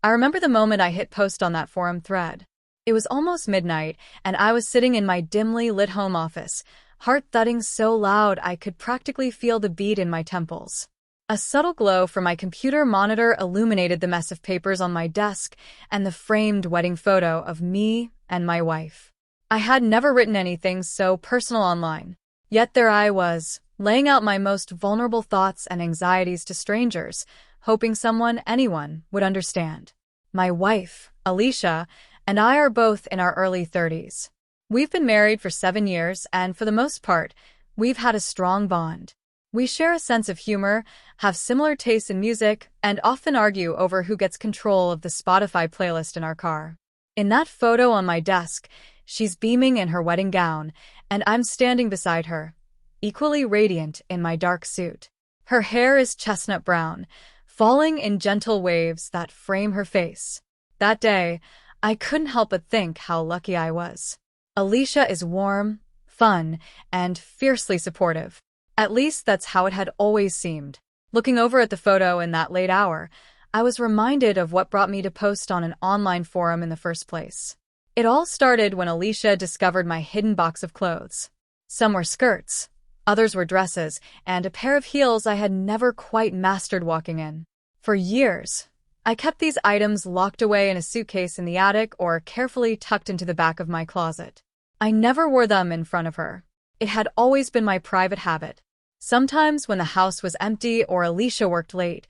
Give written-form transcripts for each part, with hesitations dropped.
I remember the moment I hit post on that forum thread. It was almost midnight, and I was sitting in my dimly lit home office, heart thudding so loud I could practically feel the beat in my temples. A subtle glow from my computer monitor illuminated the mess of papers on my desk and the framed wedding photo of me and my wife. I had never written anything so personal online. Yet there I was, laying out my most vulnerable thoughts and anxieties to strangers, hoping anyone, would understand. My wife, Alicia, and I are both in our early 30s. We've been married for 7 years, and for the most part, we've had a strong bond. We share a sense of humor, have similar tastes in music, and often argue over who gets control of the Spotify playlist in our car. In that photo on my desk, she's beaming in her wedding gown, and I'm standing beside her, equally radiant in my dark suit. Her hair is chestnut brown, falling in gentle waves that frame her face. That day, I couldn't help but think how lucky I was. Alicia is warm, fun, and fiercely supportive. At least that's how it had always seemed. Looking over at the photo in that late hour, I was reminded of what brought me to post on an online forum in the first place. It all started when Alicia discovered my hidden box of clothes. Some were skirts, others were dresses, and a pair of heels I had never quite mastered walking in. For years, I kept these items locked away in a suitcase in the attic or carefully tucked into the back of my closet. I never wore them in front of her. It had always been my private habit. Sometimes when the house was empty or Alicia worked late,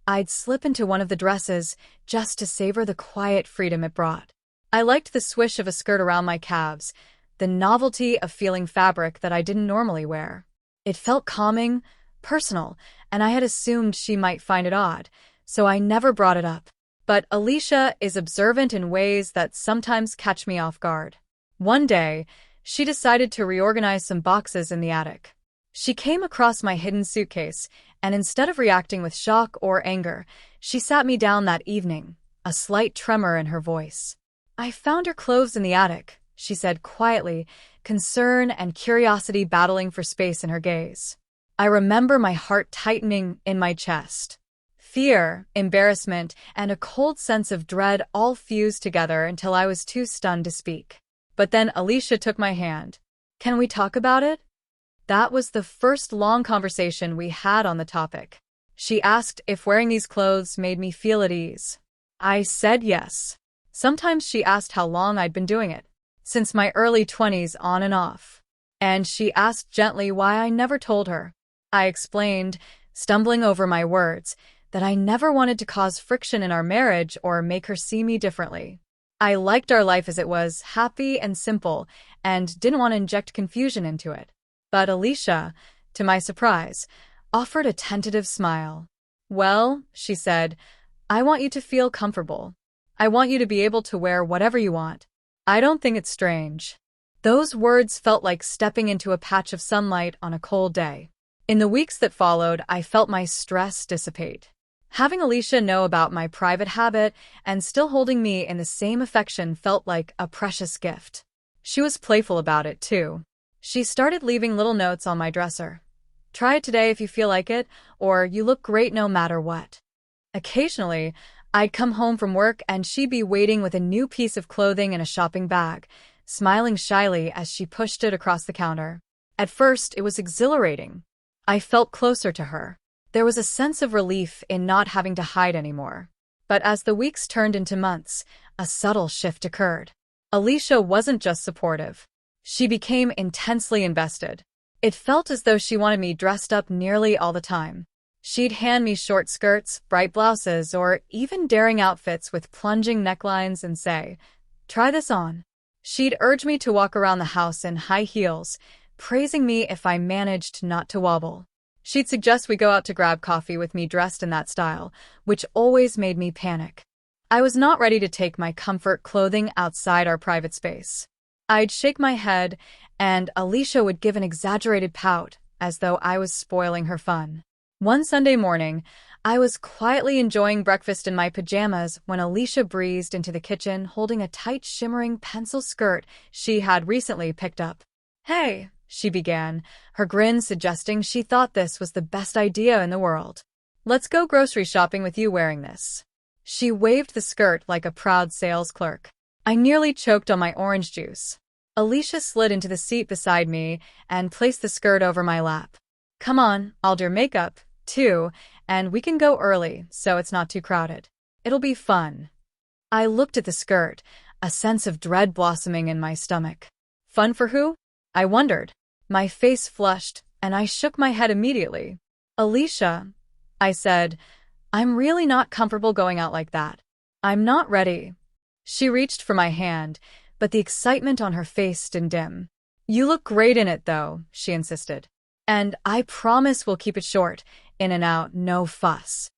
I'd slip into one of the dresses just to savor the quiet freedom it brought. I liked the swish of a skirt around my calves, the novelty of feeling fabric that I didn't normally wear. It felt calming, personal, and I had assumed she might find it odd, so I never brought it up. But Alicia is observant in ways that sometimes catch me off guard. One day, she decided to reorganize some boxes in the attic. She came across my hidden suitcase, and instead of reacting with shock or anger, she sat me down that evening, a slight tremor in her voice. "I found your clothes in the attic," she said quietly, concern and curiosity battling for space in her gaze. I remember my heart tightening in my chest. Fear, embarrassment, and a cold sense of dread all fused together until I was too stunned to speak. But then Alicia took my hand. "Can we talk about it?" That was the first long conversation we had on the topic. She asked if wearing these clothes made me feel at ease. I said yes. Sometimes she asked how long I'd been doing it. Since my early 20s on and off. And she asked gently why I never told her. I explained, stumbling over my words, that I never wanted to cause friction in our marriage or make her see me differently. I liked our life as it was, happy and simple, and didn't want to inject confusion into it. But Alicia, to my surprise, offered a tentative smile. "Well," she said, "I want you to feel comfortable. I want you to be able to wear whatever you want. I don't think it's strange." Those words felt like stepping into a patch of sunlight on a cold day. In the weeks that followed, I felt my stress dissipate. Having Alicia know about my private habit and still holding me in the same affection felt like a precious gift. She was playful about it, too. She started leaving little notes on my dresser. "Try it today if you feel like it," or "You look great no matter what." Occasionally, I'd come home from work and she'd be waiting with a new piece of clothing in a shopping bag, smiling shyly as she pushed it across the counter. At first, it was exhilarating. I felt closer to her. There was a sense of relief in not having to hide anymore. But as the weeks turned into months, a subtle shift occurred. Alicia wasn't just supportive. She became intensely invested. It felt as though she wanted me dressed up nearly all the time. She'd hand me short skirts, bright blouses, or even daring outfits with plunging necklines and say, "Try this on." She'd urge me to walk around the house in high heels, praising me if I managed not to wobble. She'd suggest we go out to grab coffee with me dressed in that style, which always made me panic. I was not ready to take my comfort clothing outside our private space. I'd shake my head, and Alicia would give an exaggerated pout, as though I was spoiling her fun. One Sunday morning, I was quietly enjoying breakfast in my pajamas when Alicia breezed into the kitchen holding a tight, shimmering pencil skirt she had recently picked up. "Hey," she began, her grin suggesting she thought this was the best idea in the world. "Let's go grocery shopping with you wearing this." She waved the skirt like a proud sales clerk. I nearly choked on my orange juice. Alicia slid into the seat beside me and placed the skirt over my lap. Come on, I'll do your makeup, too, and we can go early so it's not too crowded. It'll be fun. I looked at the skirt, a sense of dread blossoming in my stomach. Fun for who? I wondered. My face flushed, and I shook my head immediately. Alicia, I said, I'm really not comfortable going out like that. I'm not ready. She reached for my hand, but the excitement on her face didn't dim. You look great in it, though, she insisted. And I promise we'll keep it short, in and out, no fuss.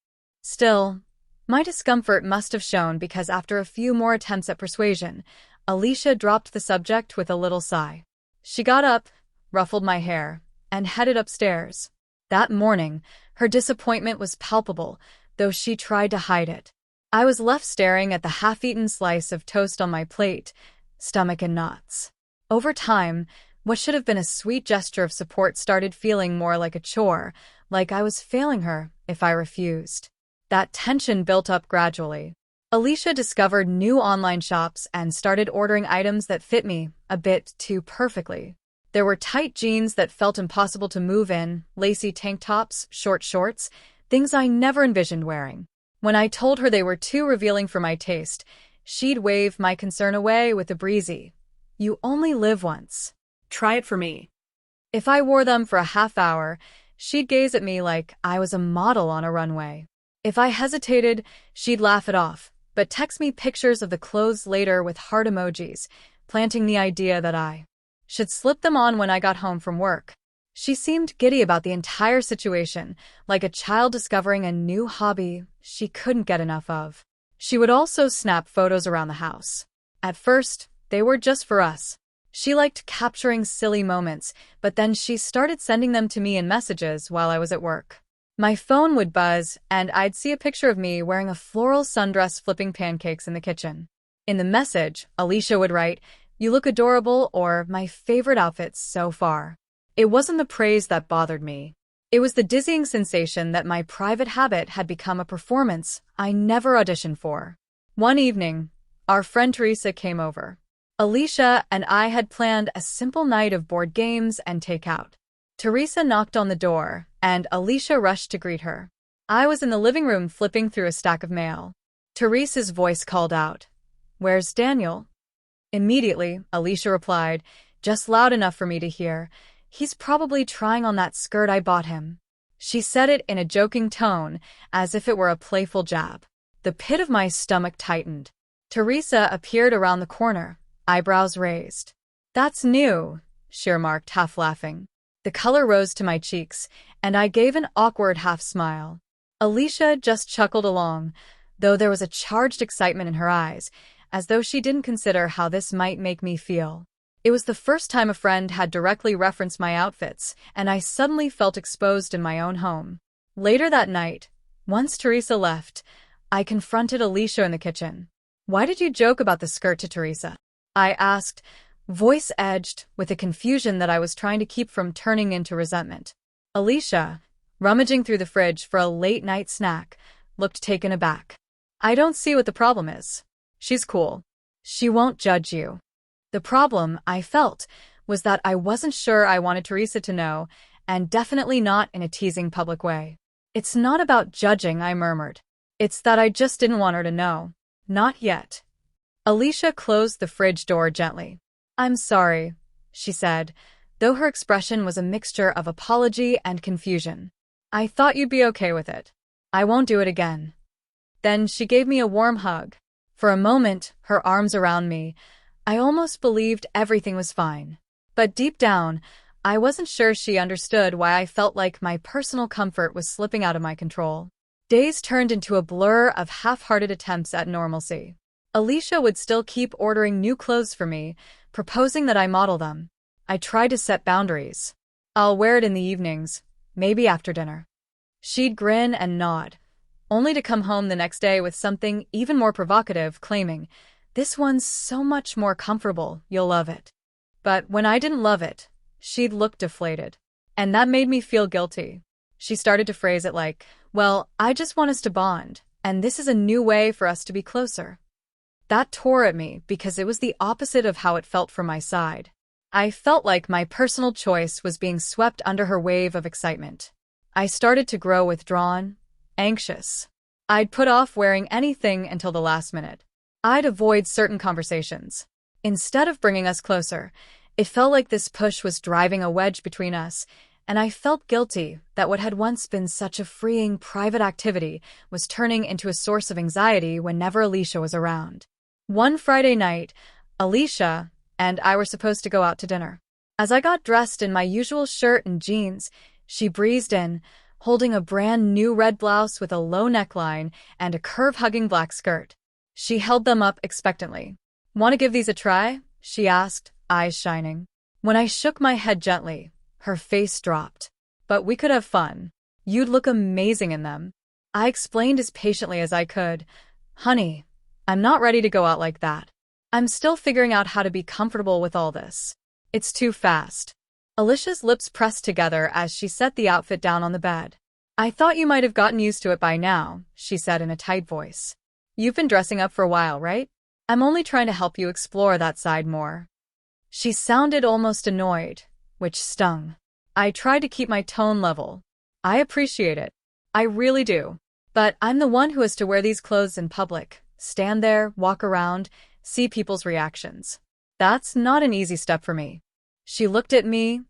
Still, my discomfort must have shown because after a few more attempts at persuasion, Alicia dropped the subject with a little sigh. She got up, ruffled my hair, and headed upstairs. That morning, her disappointment was palpable, though she tried to hide it. I was left staring at the half-eaten slice of toast on my plate, stomach in knots. Over time, what should have been a sweet gesture of support started feeling more like a chore, like I was failing her if I refused. That tension built up gradually. Alicia discovered new online shops and started ordering items that fit me a bit too perfectly. There were tight jeans that felt impossible to move in, lacy tank tops, short shorts, things I never envisioned wearing. When I told her they were too revealing for my taste, she'd wave my concern away with a breezy, "You only live once. Try it for me." If I wore them for a half hour, she'd gaze at me like I was a model on a runway. If I hesitated, she'd laugh it off, but text me pictures of the clothes later with heart emojis, planting the idea that I should slip them on when I got home from work. She seemed giddy about the entire situation, like a child discovering a new hobby she couldn't get enough of. She would also snap photos around the house. At first, they were just for us. She liked capturing silly moments, but then she started sending them to me in messages while I was at work. My phone would buzz, and I'd see a picture of me wearing a floral sundress flipping pancakes in the kitchen. In the message, Alicia would write, "You look adorable," or "My favorite outfits so far." It wasn't the praise that bothered me. It was the dizzying sensation that my private habit had become a performance I never auditioned for. One evening, our friend Teresa came over. Alicia and I had planned a simple night of board games and takeout. Teresa knocked on the door, and Alicia rushed to greet her. I was in the living room flipping through a stack of mail. Teresa's voice called out, "Where's Daniel?" Immediately, Alicia replied, just loud enough for me to hear, "He's probably trying on that skirt I bought him." She said it in a joking tone, as if it were a playful jab. The pit of my stomach tightened. Teresa appeared around the corner, eyebrows raised. "That's new," she remarked, half laughing. The color rose to my cheeks, and I gave an awkward half-smile. Alicia just chuckled along, though there was a charged excitement in her eyes, as though she didn't consider how this might make me feel. It was the first time a friend had directly referenced my outfits, and I suddenly felt exposed in my own home. Later that night, once Teresa left, I confronted Alicia in the kitchen. "Why did you joke about the skirt to Teresa?" I asked, voice edged with a confusion that I was trying to keep from turning into resentment. Alicia, rummaging through the fridge for a late-night snack, looked taken aback. "I don't see what the problem is. She's cool. She won't judge you." The problem, I felt, was that I wasn't sure I wanted Teresa to know, and definitely not in a teasing public way. "It's not about judging," I murmured. "It's that I just didn't want her to know. Not yet." Alicia closed the fridge door gently. "I'm sorry," she said, though her expression was a mixture of apology and confusion. "I thought you'd be okay with it. I won't do it again." Then she gave me a warm hug. For a moment, her arms around me, I almost believed everything was fine. But deep down, I wasn't sure she understood why I felt like my personal comfort was slipping out of my control. Days turned into a blur of half-hearted attempts at normalcy. Alicia would still keep ordering new clothes for me, proposing that I model them. I tried to set boundaries. "I'll wear it in the evenings, maybe after dinner." She'd grin and nod, only to come home the next day with something even more provocative, claiming, "This one's so much more comfortable, you'll love it." But when I didn't love it, she'd look deflated. And that made me feel guilty. She started to phrase it like, "Well, I just want us to bond, and this is a new way for us to be closer. That tore at me because it was the opposite of how it felt from my side. I felt like my personal choice was being swept under her wave of excitement. I started to grow withdrawn, anxious. I'd put off wearing anything until the last minute. I'd avoid certain conversations. Instead of bringing us closer, it felt like this push was driving a wedge between us, and I felt guilty that what had once been such a freeing private activity was turning into a source of anxiety whenever Alicia was around. One Friday night, Alicia and I were supposed to go out to dinner. As I got dressed in my usual shirt and jeans, she breezed in, holding a brand new red blouse with a low neckline and a curve-hugging black skirt. She held them up expectantly. "Want to give these a try?" she asked, eyes shining. When I shook my head gently, her face dropped. "But we could have fun. You'd look amazing in them." I explained as patiently as I could. "Honey, I'm not ready to go out like that. I'm still figuring out how to be comfortable with all this. It's too fast." Alicia's lips pressed together as she set the outfit down on the bed. "I thought you might have gotten used to it by now," she said in a tight voice. "You've been dressing up for a while, right? I'm only trying to help you explore that side more." She sounded almost annoyed, which stung. I tried to keep my tone level. "I appreciate it. I really do. But I'm the one who has to wear these clothes in public, stand there, walk around, see people's reactions. That's not an easy step for me." She looked at me,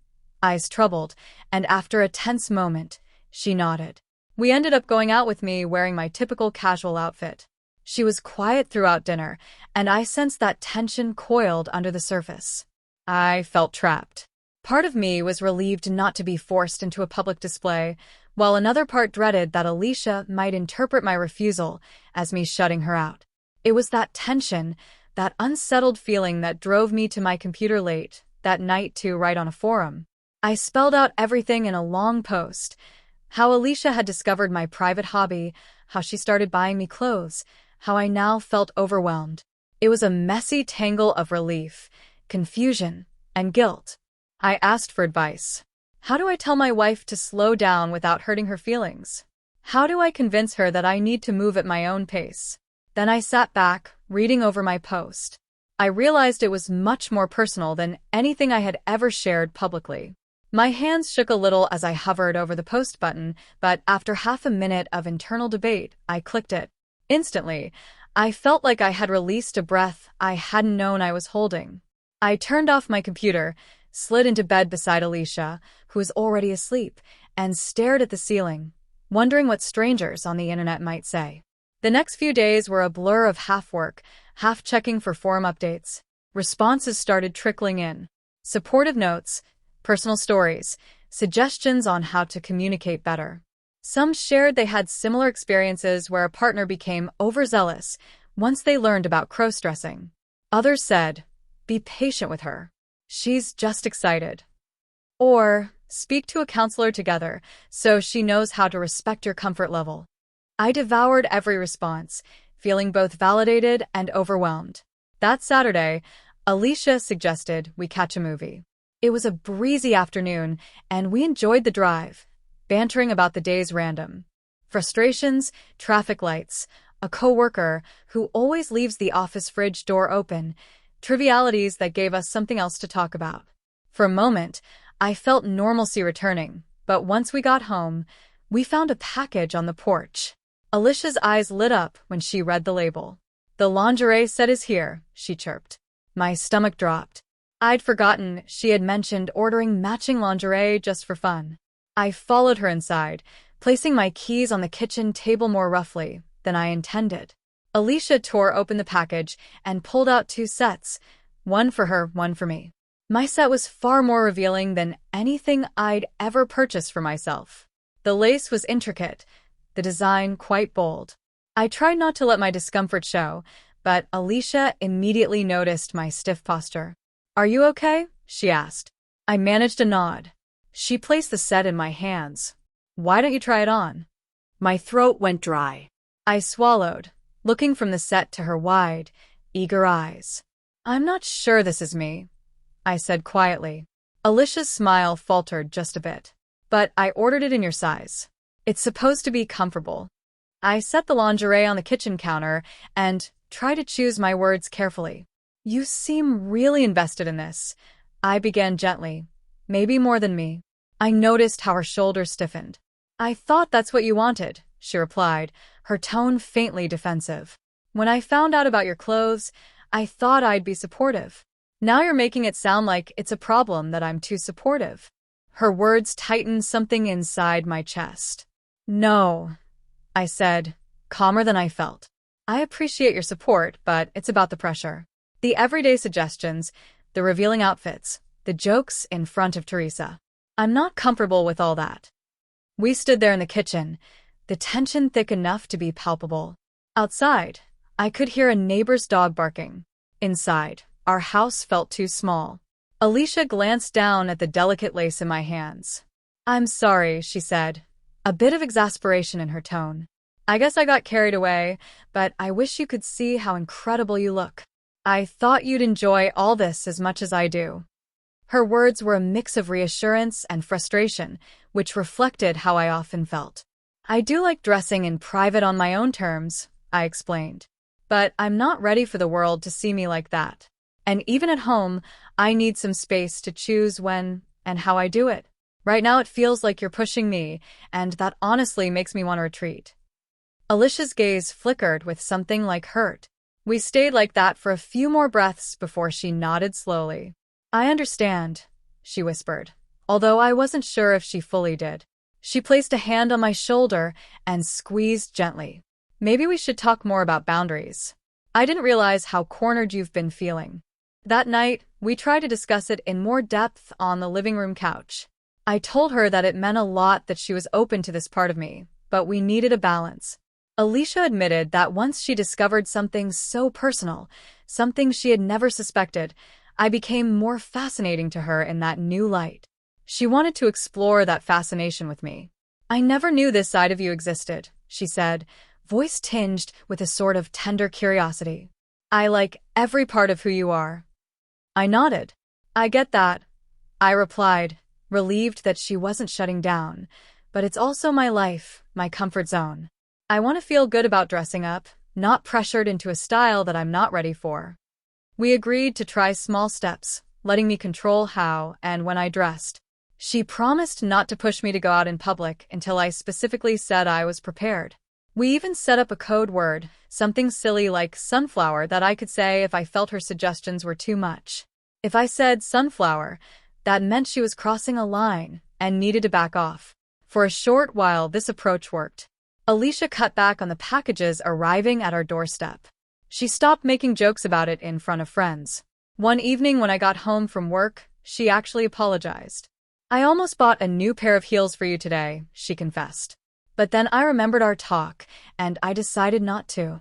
eyes troubled, and after a tense moment, she nodded. We ended up going out with me wearing my typical casual outfit. She was quiet throughout dinner, and I sensed that tension coiled under the surface. I felt trapped. Part of me was relieved not to be forced into a public display, while another part dreaded that Alicia might interpret my refusal as me shutting her out. It was that tension, that unsettled feeling that drove me to my computer late that night to write on a forum. I spelled out everything in a long post. How Alicia had discovered my private hobby, how she started buying me clothes, how I now felt overwhelmed. It was a messy tangle of relief, confusion, and guilt. I asked for advice. How do I tell my wife to slow down without hurting her feelings? How do I convince her that I need to move at my own pace? Then I sat back, reading over my post. I realized it was much more personal than anything I had ever shared publicly. My hands shook a little as I hovered over the post button, but after half a minute of internal debate, I clicked it. Instantly, I felt like I had released a breath I hadn't known I was holding. I turned off my computer, slid into bed beside Alicia, who was already asleep, and stared at the ceiling, wondering what strangers on the internet might say. The next few days were a blur of half work, half checking for forum updates. Responses started trickling in. Supportive notes, personal stories, suggestions on how to communicate better. Some shared they had similar experiences where a partner became overzealous once they learned about crossdressing. Others said, "Be patient with her. She's just excited." Or, "Speak to a counselor together so she knows how to respect your comfort level." I devoured every response, feeling both validated and overwhelmed. That Saturday, Alicia suggested we catch a movie. It was a breezy afternoon, and we enjoyed the drive, bantering about the day's random frustrations, traffic lights, a coworker who always leaves the office fridge door open, trivialities that gave us something else to talk about. For a moment, I felt normalcy returning, but once we got home, we found a package on the porch. Alicia's eyes lit up when she read the label. "The lingerie set is here," she chirped. My stomach dropped. I'd forgotten she had mentioned ordering matching lingerie just for fun. I followed her inside, placing my keys on the kitchen table more roughly than I intended. Alicia tore open the package and pulled out 2 sets, one for her, one for me. My set was far more revealing than anything I'd ever purchased for myself. The lace was intricate, the design quite bold. I tried not to let my discomfort show, but Alicia immediately noticed my stiff posture. "Are you okay?" she asked. I managed a nod. She placed the set in my hands. "Why don't you try it on?" My throat went dry. I swallowed, looking from the set to her wide, eager eyes. "I'm not sure this is me," I said quietly. Alicia's smile faltered just a bit. "But I ordered it in your size. It's supposed to be comfortable." I set the lingerie on the kitchen counter and tried to choose my words carefully. You seem really invested in this. I began gently. Maybe more than me. I noticed how her shoulders stiffened. I thought that's what you wanted, she replied, her tone faintly defensive. When I found out about your clothes, I thought I'd be supportive. Now you're making it sound like it's a problem that I'm too supportive. Her words tightened something inside my chest. No, I said, calmer than I felt. I appreciate your support, but it's about the pressure. The everyday suggestions, the revealing outfits, the jokes in front of Teresa. I'm not comfortable with all that. We stood there in the kitchen, the tension thick enough to be palpable. Outside, I could hear a neighbor's dog barking. Inside, our house felt too small. Alicia glanced down at the delicate lace in my hands. I'm sorry, she said, a bit of exasperation in her tone. I guess I got carried away, but I wish you could see how incredible you look. I thought you'd enjoy all this as much as I do. Her words were a mix of reassurance and frustration, which reflected how I often felt. I do like dressing in private on my own terms, I explained. But I'm not ready for the world to see me like that. And even at home, I need some space to choose when and how I do it. Right now it feels like you're pushing me, and that honestly makes me want to retreat. Alicia's gaze flickered with something like hurt. We stayed like that for a few more breaths before she nodded slowly. I understand, she whispered, although I wasn't sure if she fully did. She placed a hand on my shoulder and squeezed gently. Maybe we should talk more about boundaries. I didn't realize how cornered you've been feeling. That night, we tried to discuss it in more depth on the living room couch. I told her that it meant a lot that she was open to this part of me, but we needed a balance. Alicia admitted that once she discovered something so personal, something she had never suspected, I became more fascinating to her in that new light. She wanted to explore that fascination with me. I never knew this side of you existed, she said, voice tinged with a sort of tender curiosity. I like every part of who you are. I nodded. I get that, I replied, relieved that she wasn't shutting down, but it's also my life, my comfort zone. I want to feel good about dressing up, not pressured into a style that I'm not ready for. We agreed to try small steps, letting me control how and when I dressed. She promised not to push me to go out in public until I specifically said I was prepared. We even set up a code word, something silly like sunflower that I could say if I felt her suggestions were too much. If I said sunflower, that meant she was crossing a line and needed to back off. For a short while, this approach worked. Alicia cut back on the packages arriving at our doorstep. She stopped making jokes about it in front of friends. One evening when I got home from work, she actually apologized. I almost bought a new pair of heels for you today, she confessed. But then I remembered our talk, and I decided not to.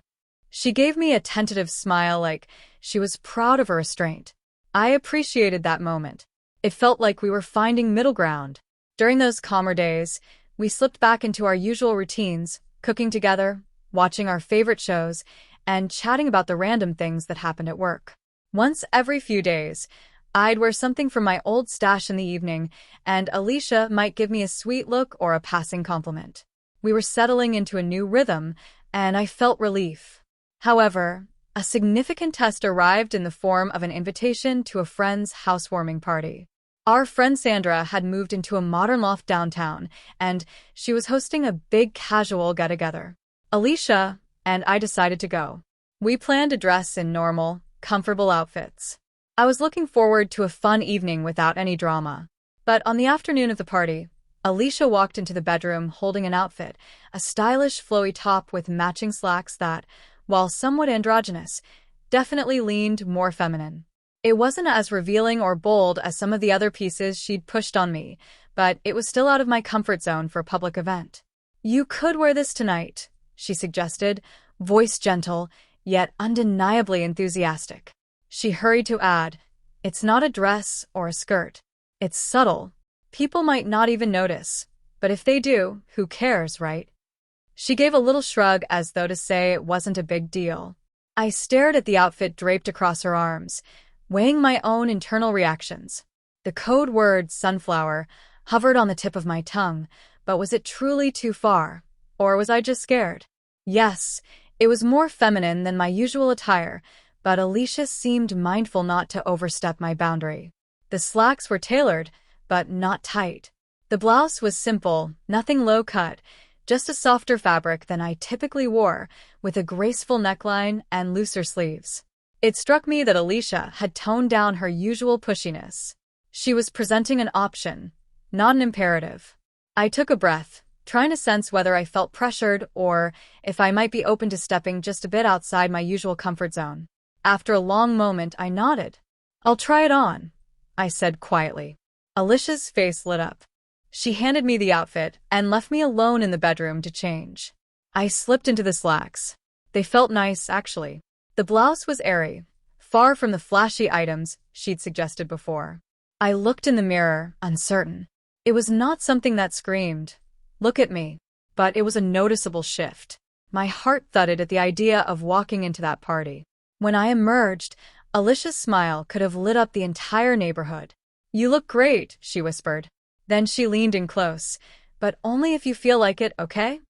She gave me a tentative smile like she was proud of her restraint. I appreciated that moment. It felt like we were finding middle ground. During those calmer days, we slipped back into our usual routines, cooking together, watching our favorite shows, and chatting about the random things that happened at work. Once every few days, I'd wear something from my old stash in the evening, and Alicia might give me a sweet look or a passing compliment. We were settling into a new rhythm, and I felt relief. However, a significant test arrived in the form of an invitation to a friend's housewarming party. Our friend Sandra had moved into a modern loft downtown, and she was hosting a big casual get-together. Alicia and I decided to go. We planned to dress in normal, comfortable outfits. I was looking forward to a fun evening without any drama. But on the afternoon of the party, Alicia walked into the bedroom holding an outfit, a stylish flowy top with matching slacks that, while somewhat androgynous, definitely leaned more feminine. It wasn't as revealing or bold as some of the other pieces she'd pushed on me, but it was still out of my comfort zone for a public event. You could wear this tonight, she suggested, voice gentle, yet undeniably enthusiastic. She hurried to add, it's not a dress or a skirt. It's subtle. People might not even notice, but if they do, who cares, right? She gave a little shrug as though to say it wasn't a big deal. I stared at the outfit draped across her arms, weighing my own internal reactions. The code word, sunflower, hovered on the tip of my tongue, but was it truly too far? Or was I just scared? Yes, it was more feminine than my usual attire, but Alicia seemed mindful not to overstep my boundary. The slacks were tailored, but not tight. The blouse was simple, nothing low-cut, just a softer fabric than I typically wore, with a graceful neckline and looser sleeves. It struck me that Alicia had toned down her usual pushiness. She was presenting an option, not an imperative. I took a breath, trying to sense whether I felt pressured or if I might be open to stepping just a bit outside my usual comfort zone. After a long moment, I nodded. "I'll try it on," I said quietly. Alicia's face lit up. She handed me the outfit and left me alone in the bedroom to change. I slipped into the slacks. They felt nice, actually. The blouse was airy, far from the flashy items she'd suggested before. I looked in the mirror, uncertain. It was not something that screamed, "Look at me," but it was a noticeable shift. My heart thudded at the idea of walking into that party. When I emerged, Alicia's smile could have lit up the entire neighborhood. "You look great," she whispered. Then she leaned in close. "But only if you feel like it, okay?"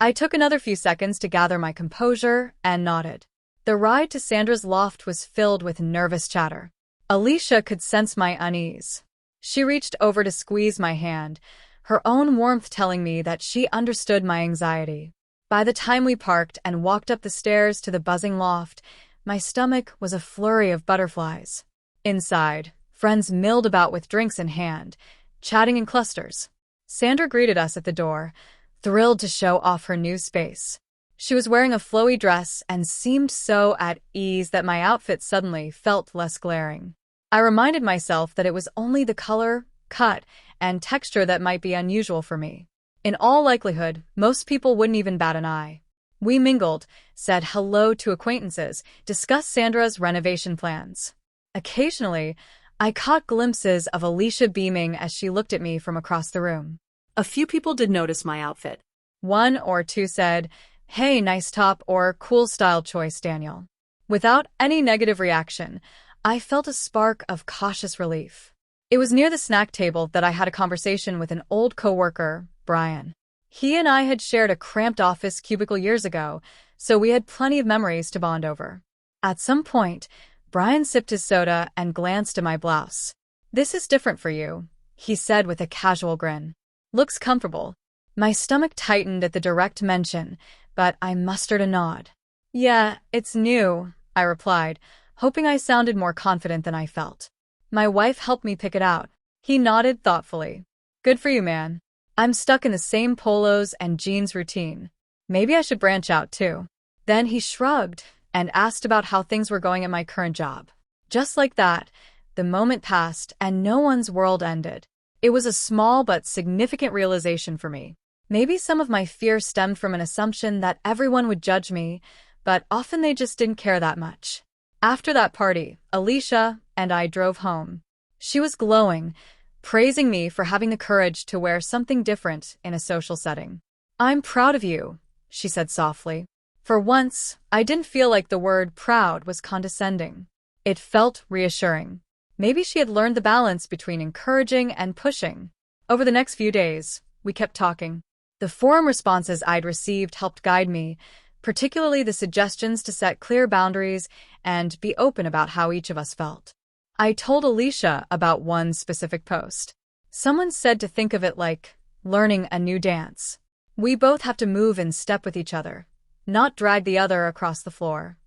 I took another few seconds to gather my composure and nodded. The ride to Sandra's loft was filled with nervous chatter. Alicia could sense my unease. She reached over to squeeze my hand, her own warmth telling me that she understood my anxiety. By the time we parked and walked up the stairs to the buzzing loft, my stomach was a flurry of butterflies. Inside, friends milled about with drinks in hand, chatting in clusters. Sandra greeted us at the door, thrilled to show off her new space. She was wearing a flowy dress and seemed so at ease that my outfit suddenly felt less glaring. I reminded myself that it was only the color, cut, and texture that might be unusual for me. In all likelihood, most people wouldn't even bat an eye. We mingled, said hello to acquaintances, discussed Sandra's renovation plans. Occasionally, I caught glimpses of Alicia beaming as she looked at me from across the room. A few people did notice my outfit. One or two said, "Hey, nice top," or "Cool style choice, Daniel." Without any negative reaction, I felt a spark of cautious relief. It was near the snack table that I had a conversation with an old coworker, Brian. He and I had shared a cramped office cubicle years ago, so we had plenty of memories to bond over. At some point, Brian sipped his soda and glanced at my blouse. "This is different for you," he said with a casual grin. "Looks comfortable." My stomach tightened at the direct mention, but I mustered a nod. "Yeah, it's new," I replied, hoping I sounded more confident than I felt. "My wife helped me pick it out." He nodded thoughtfully. "Good for you, man. I'm stuck in the same polos and jeans routine. Maybe I should branch out too." Then he shrugged and asked about how things were going at my current job. Just like that, the moment passed and no one's world ended. It was a small but significant realization for me. Maybe some of my fear stemmed from an assumption that everyone would judge me, but often they just didn't care that much. After that party, Alicia and I drove home. She was glowing, praising me for having the courage to wear something different in a social setting. "I'm proud of you," she said softly. For once, I didn't feel like the word proud was condescending. It felt reassuring. Maybe she had learned the balance between encouraging and pushing. Over the next few days, we kept talking. The forum responses I'd received helped guide me, particularly the suggestions to set clear boundaries and be open about how each of us felt. I told Alicia about one specific post. Someone said to think of it like learning a new dance. We both have to move in step with each other, not drag the other across the floor.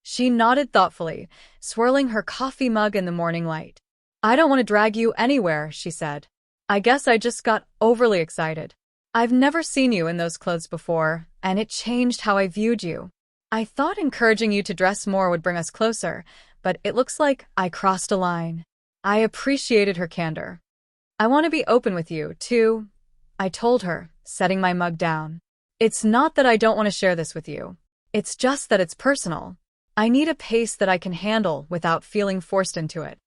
She nodded thoughtfully, swirling her coffee mug in the morning light. "I don't want to drag you anywhere," she said. "I guess I just got overly excited. I've never seen you in those clothes before, and it changed how I viewed you. I thought encouraging you to dress more would bring us closer, but it looks like I crossed a line." I appreciated her candor. "I want to be open with you, too," I told her, setting my mug down. "It's not that I don't want to share this with you. It's just that it's personal. I need a pace that I can handle without feeling forced into it."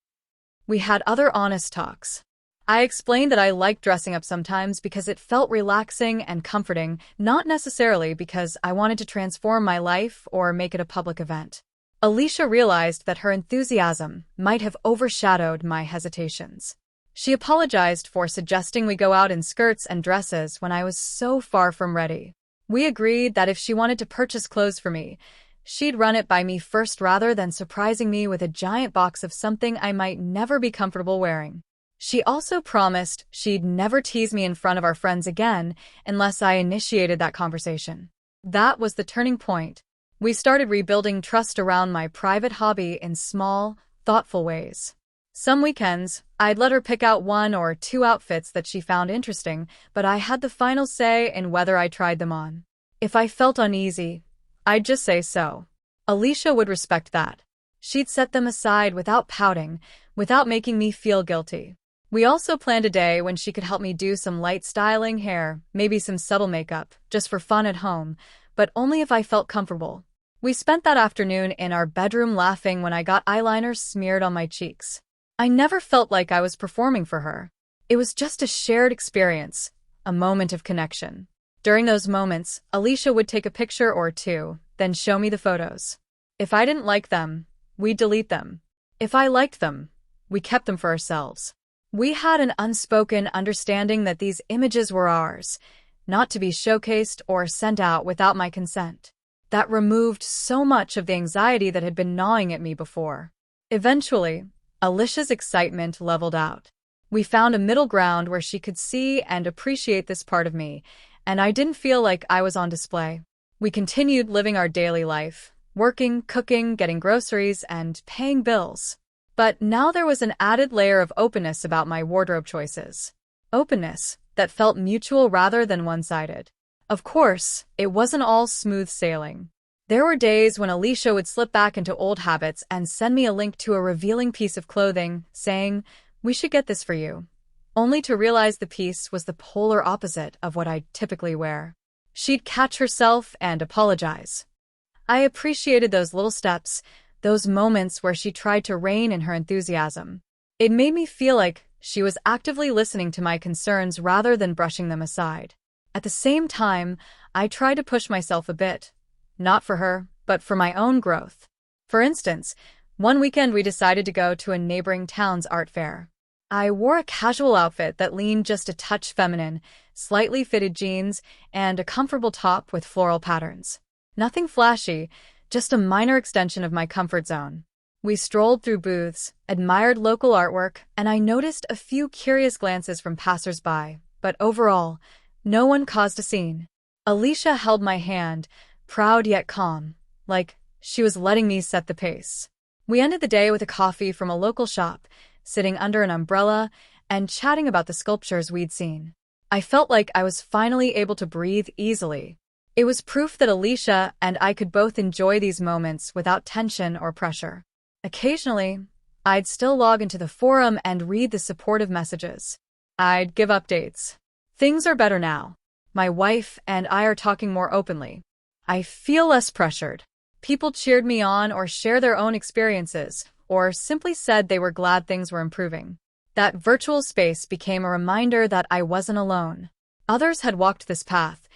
We had other honest talks. I explained that I liked dressing up sometimes because it felt relaxing and comforting, not necessarily because I wanted to transform my life or make it a public event. Alicia realized that her enthusiasm might have overshadowed my hesitations. She apologized for suggesting we go out in skirts and dresses when I was so far from ready. We agreed that if she wanted to purchase clothes for me, she'd run it by me first rather than surprising me with a giant box of something I might never be comfortable wearing. She also promised she'd never tease me in front of our friends again unless I initiated that conversation. That was the turning point. We started rebuilding trust around my private hobby in small, thoughtful ways. Some weekends, I'd let her pick out 1 or 2 outfits that she found interesting, but I had the final say in whether I tried them on. If I felt uneasy, I'd just say so. Alicia would respect that. She'd set them aside without pouting, without making me feel guilty. We also planned a day when she could help me do some light styling hair, maybe some subtle makeup, just for fun at home, but only if I felt comfortable. We spent that afternoon in our bedroom laughing when I got eyeliner smeared on my cheeks. I never felt like I was performing for her. It was just a shared experience, a moment of connection. During those moments, Alicia would take a picture or two, then show me the photos. If I didn't like them, we'd delete them. If I liked them, we kept them for ourselves. We had an unspoken understanding that these images were ours, not to be showcased or sent out without my consent. That removed so much of the anxiety that had been gnawing at me before. Eventually, Alicia's excitement leveled out. We found a middle ground where she could see and appreciate this part of me, and I didn't feel like I was on display. We continued living our daily life, working, cooking, getting groceries, and paying bills. But now there was an added layer of openness about my wardrobe choices. Openness that felt mutual rather than one-sided. Of course, it wasn't all smooth sailing. There were days when Alicia would slip back into old habits and send me a link to a revealing piece of clothing, saying, "We should get this for you," only to realize the piece was the polar opposite of what I typically wear. She'd catch herself and apologize. I appreciated those little steps, those moments where she tried to rein in her enthusiasm. It made me feel like she was actively listening to my concerns rather than brushing them aside. At the same time, I tried to push myself a bit. Not for her, but for my own growth. For instance, one weekend we decided to go to a neighboring town's art fair. I wore a casual outfit that leaned just a touch feminine, slightly fitted jeans, and a comfortable top with floral patterns. Nothing flashy, just a minor extension of my comfort zone. We strolled through booths, admired local artwork, and I noticed a few curious glances from passers-by, but overall, no one caused a scene. Alicia held my hand, proud yet calm, like she was letting me set the pace. We ended the day with a coffee from a local shop, sitting under an umbrella and chatting about the sculptures we'd seen. I felt like I was finally able to breathe easily. It was proof that Alicia and I could both enjoy these moments without tension or pressure. Occasionally, I'd still log into the forum and read the supportive messages. I'd give updates. Things are better now. My wife and I are talking more openly. I feel less pressured. People cheered me on or shared their own experiences, or simply said they were glad things were improving. That virtual space became a reminder that I wasn't alone. Others had walked this path,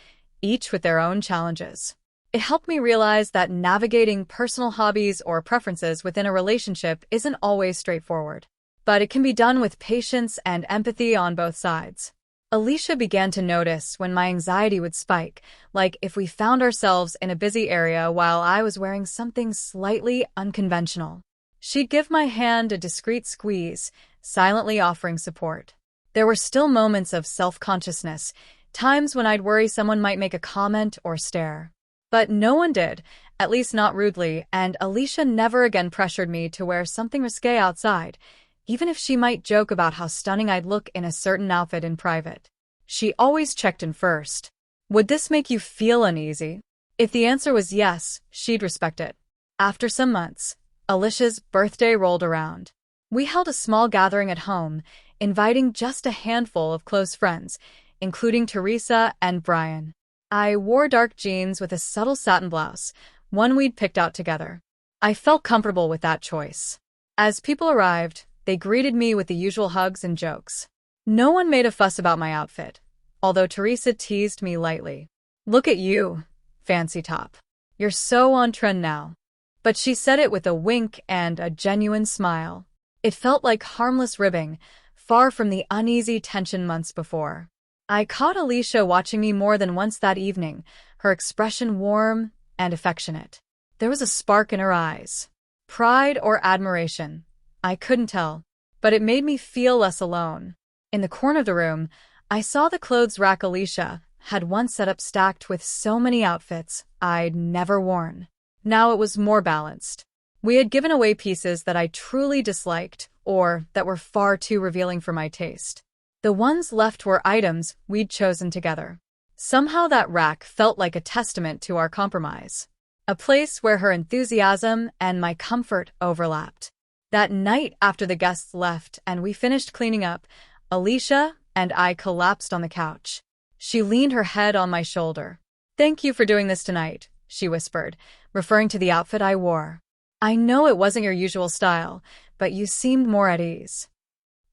each with their own challenges. It helped me realize that navigating personal hobbies or preferences within a relationship isn't always straightforward. But it can be done with patience and empathy on both sides. Alicia began to notice when my anxiety would spike, like if we found ourselves in a busy area while I was wearing something slightly unconventional. She'd give my hand a discreet squeeze, silently offering support. There were still moments of self-consciousness, times when I'd worry someone might make a comment or stare. But no one did, at least not rudely, and Alicia never again pressured me to wear something risque outside, even if she might joke about how stunning I'd look in a certain outfit in private. She always checked in first. Would this make you feel uneasy? If the answer was yes, she'd respect it. After some months, Alicia's birthday rolled around. We held a small gathering at home, inviting just a handful of close friends, including Teresa and Brian. I wore dark jeans with a subtle satin blouse, one we'd picked out together. I felt comfortable with that choice. As people arrived, they greeted me with the usual hugs and jokes. No one made a fuss about my outfit, although Teresa teased me lightly. "Look at you, fancy top. You're so on trend now." But she said it with a wink and a genuine smile. It felt like harmless ribbing, far from the uneasy tension months before. I caught Alicia watching me more than once that evening, her expression warm and affectionate. There was a spark in her eyes. Pride or admiration? I couldn't tell. But it made me feel less alone. In the corner of the room, I saw the clothes rack Alicia had once set up stacked with so many outfits I'd never worn. Now it was more balanced. We had given away pieces that I truly disliked or that were far too revealing for my taste. The ones left were items we'd chosen together. Somehow that rack felt like a testament to our compromise. A place where her enthusiasm and my comfort overlapped. That night after the guests left and we finished cleaning up, Alicia and I collapsed on the couch. She leaned her head on my shoulder. "Thank you for doing this tonight," she whispered, referring to the outfit I wore. "I know it wasn't your usual style, but you seemed more at ease."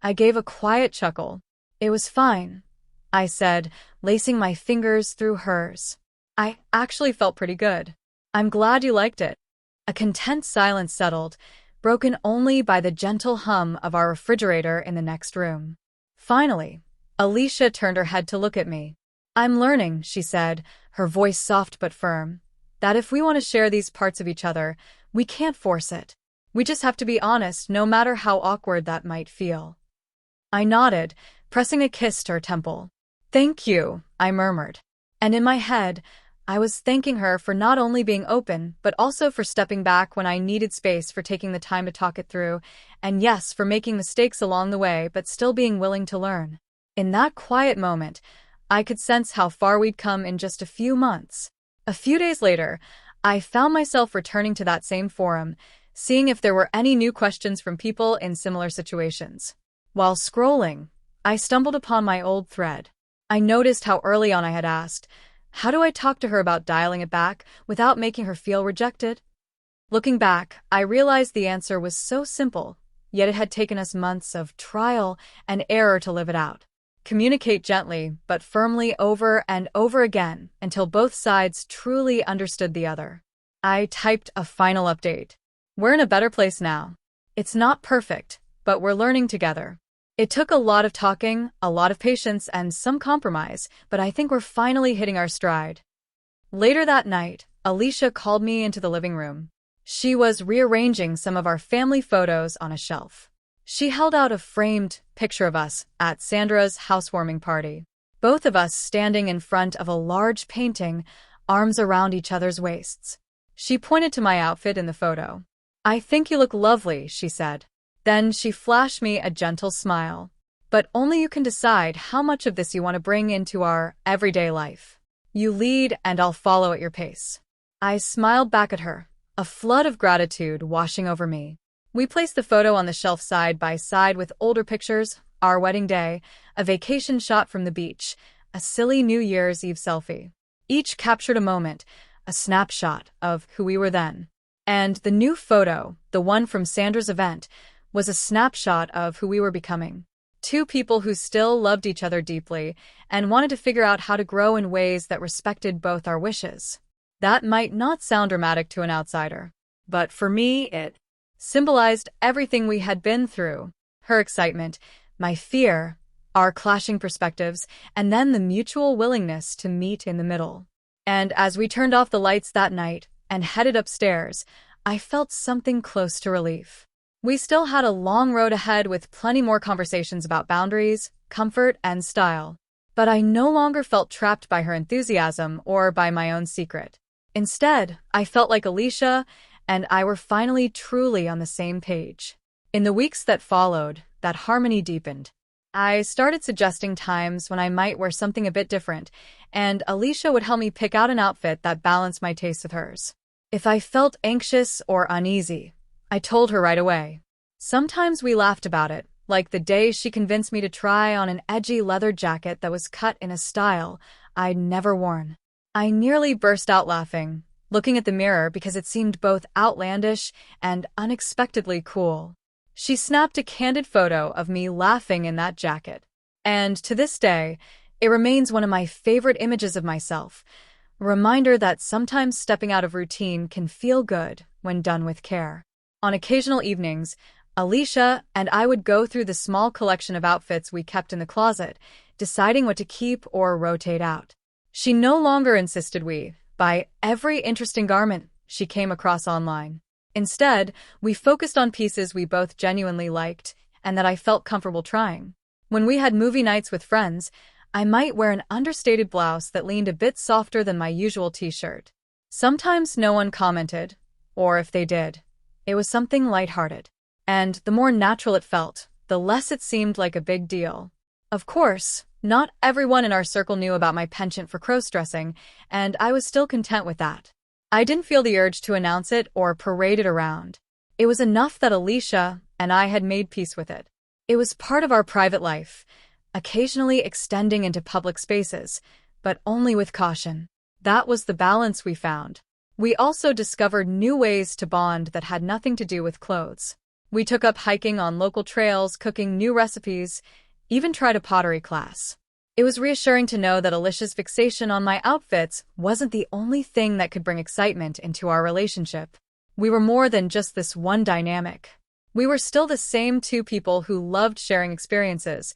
I gave a quiet chuckle. "It was fine," I said, lacing my fingers through hers. "I actually felt pretty good." "I'm glad you liked it." A content silence settled, broken only by the gentle hum of our refrigerator in the next room. Finally, Alicia turned her head to look at me. "I'm learning," she said, her voice soft but firm, "that if we want to share these parts of each other, we can't force it. We just have to be honest, no matter how awkward that might feel." I nodded, pressing a kiss to her temple. "Thank you," I murmured. And in my head, I was thanking her for not only being open, but also for stepping back when I needed space, for taking the time to talk it through, and yes, for making mistakes along the way, but still being willing to learn. In that quiet moment, I could sense how far we'd come in just a few months. A few days later, I found myself returning to that same forum, seeing if there were any new questions from people in similar situations. While scrolling, I stumbled upon my old thread. I noticed how early on I had asked, "How do I talk to her about dialing it back without making her feel rejected?" Looking back, I realized the answer was so simple, yet it had taken us months of trial and error to live it out. Communicate gently but firmly over and over again until both sides truly understood the other. I typed a final update. "We're in a better place now. It's not perfect, but we're learning together." It took a lot of talking, a lot of patience, and some compromise, but I think we're finally hitting our stride. Later that night, Alicia called me into the living room. She was rearranging some of our family photos on a shelf. She held out a framed picture of us at Sandra's housewarming party. Both of us standing in front of a large painting, arms around each other's waists. She pointed to my outfit in the photo. "I think you look lovely," she said. Then she flashed me a gentle smile. "But only you can decide how much of this you want to bring into our everyday life. You lead and I'll follow at your pace." I smiled back at her, a flood of gratitude washing over me. We placed the photo on the shelf side by side with older pictures, our wedding day, a vacation shot from the beach, a silly New Year's Eve selfie. Each captured a moment, a snapshot of who we were then. And the new photo, the one from Sandra's event, was a snapshot of who we were becoming. Two people who still loved each other deeply and wanted to figure out how to grow in ways that respected both our wishes. That might not sound dramatic to an outsider, but for me, it symbolized everything we had been through. Her excitement, my fear, our clashing perspectives, and then the mutual willingness to meet in the middle. And as we turned off the lights that night and headed upstairs, I felt something close to relief. We still had a long road ahead with plenty more conversations about boundaries, comfort, and style. But I no longer felt trapped by her enthusiasm or by my own secret. Instead, I felt like Alicia and I were finally truly on the same page. In the weeks that followed, that harmony deepened. I started suggesting times when I might wear something a bit different, and Alicia would help me pick out an outfit that balanced my taste with hers. If I felt anxious or uneasy, I told her right away. Sometimes we laughed about it, like the day she convinced me to try on an edgy leather jacket that was cut in a style I'd never worn. I nearly burst out laughing, looking at the mirror because it seemed both outlandish and unexpectedly cool. She snapped a candid photo of me laughing in that jacket. And to this day, it remains one of my favorite images of myself, a reminder that sometimes stepping out of routine can feel good when done with care. On occasional evenings, Alicia and I would go through the small collection of outfits we kept in the closet, deciding what to keep or rotate out. She no longer insisted we buy every interesting garment she came across online. Instead, we focused on pieces we both genuinely liked and that I felt comfortable trying. When we had movie nights with friends, I might wear an understated blouse that leaned a bit softer than my usual t-shirt. Sometimes no one commented, or if they did, it was something lighthearted. And the more natural it felt, the less it seemed like a big deal. Of course, not everyone in our circle knew about my penchant for crossdressing, and I was still content with that. I didn't feel the urge to announce it or parade it around. It was enough that Alicia and I had made peace with it. It was part of our private life, occasionally extending into public spaces, but only with caution. That was the balance we found. We also discovered new ways to bond that had nothing to do with clothes. We took up hiking on local trails, cooking new recipes, even tried a pottery class. It was reassuring to know that Alicia's fixation on my outfits wasn't the only thing that could bring excitement into our relationship. We were more than just this one dynamic. We were still the same two people who loved sharing experiences,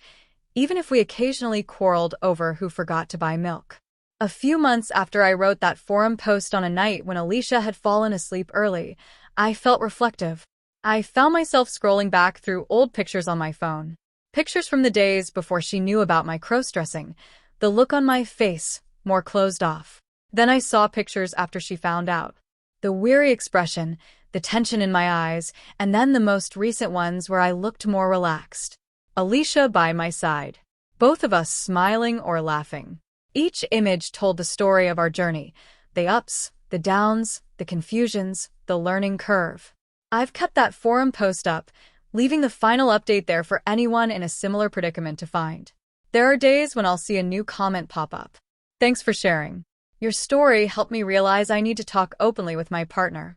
even if we occasionally quarreled over who forgot to buy milk. A few months after I wrote that forum post on a night when Alicia had fallen asleep early, I felt reflective. I found myself scrolling back through old pictures on my phone. Pictures from the days before she knew about my crossdressing, the look on my face, more closed off. Then I saw pictures after she found out. The weary expression, the tension in my eyes, and then the most recent ones where I looked more relaxed. Alicia by my side. Both of us smiling or laughing. Each image told the story of our journey, the ups, the downs, the confusions, the learning curve. I've kept that forum post up, leaving the final update there for anyone in a similar predicament to find. There are days when I'll see a new comment pop up. Thanks for sharing. Your story helped me realize I need to talk openly with my partner.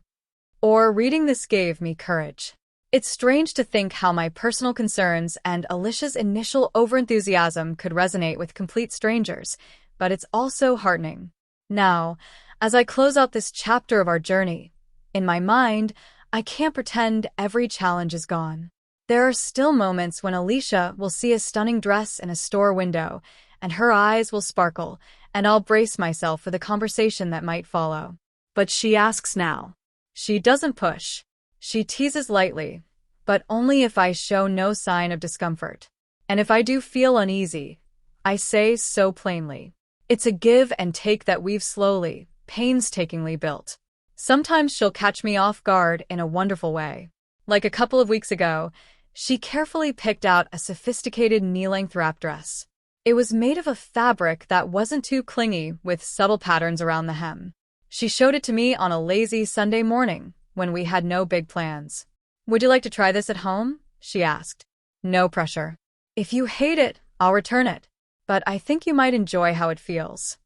Or reading this gave me courage. It's strange to think how my personal concerns and Alicia's initial overenthusiasm could resonate with complete strangers, but it's also heartening. Now, as I close out this chapter of our journey, in my mind, I can't pretend every challenge is gone. There are still moments when Alicia will see a stunning dress in a store window, and her eyes will sparkle, and I'll brace myself for the conversation that might follow. But she asks now. She doesn't push. She teases lightly, but only if I show no sign of discomfort. And if I do feel uneasy, I say so plainly. It's a give and take that we've slowly, painstakingly built. Sometimes she'll catch me off guard in a wonderful way. Like a couple of weeks ago, she carefully picked out a sophisticated knee-length wrap dress. It was made of a fabric that wasn't too clingy, with subtle patterns around the hem. She showed it to me on a lazy Sunday morning, when we had no big plans. "Would you like to try this at home?" she asked. No pressure. "If you hate it, I'll return it. But I think you might enjoy how it feels."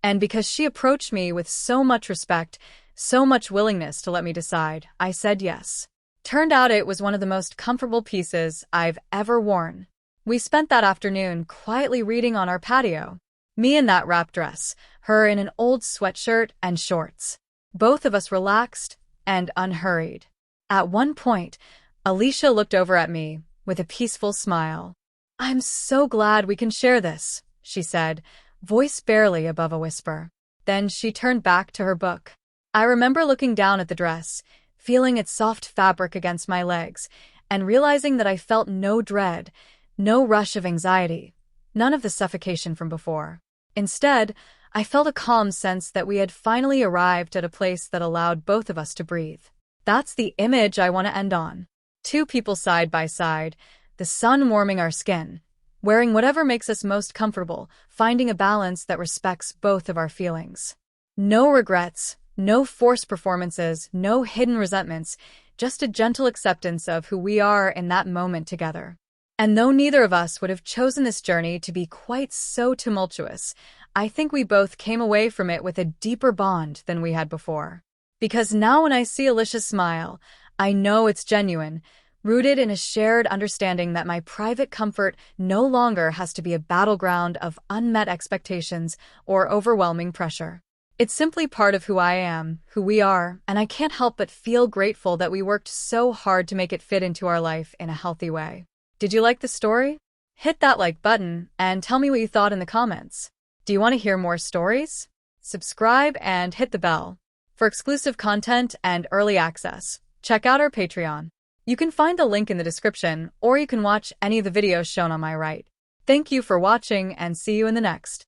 And because she approached me with so much respect, so much willingness to let me decide, I said yes. Turned out it was one of the most comfortable pieces I've ever worn. We spent that afternoon quietly reading on our patio. Me in that wrap dress, her in an old sweatshirt and shorts. Both of us relaxed and unhurried. At one point, Alicia looked over at me with a peaceful smile. "I'm so glad we can share this," she said, voice barely above a whisper. Then she turned back to her book. I remember looking down at the dress, feeling its soft fabric against my legs, and realizing that I felt no dread, no rush of anxiety, none of the suffocation from before. Instead, I felt a calm sense that we had finally arrived at a place that allowed both of us to breathe. That's the image I want to end on. Two people side by side, the sun warming our skin, wearing whatever makes us most comfortable, finding a balance that respects both of our feelings. No regrets, no forced performances, no hidden resentments, just a gentle acceptance of who we are in that moment together. And though neither of us would have chosen this journey to be quite so tumultuous, I think we both came away from it with a deeper bond than we had before. Because now when I see Alicia smile, I know it's genuine, rooted in a shared understanding that my private comfort no longer has to be a battleground of unmet expectations or overwhelming pressure. It's simply part of who I am, who we are, and I can't help but feel grateful that we worked so hard to make it fit into our life in a healthy way. Did you like the story? Hit that like button and tell me what you thought in the comments. Do you want to hear more stories? Subscribe and hit the bell for exclusive content and early access. Check out our Patreon. You can find the link in the description, or you can watch any of the videos shown on my right. Thank you for watching and see you in the next.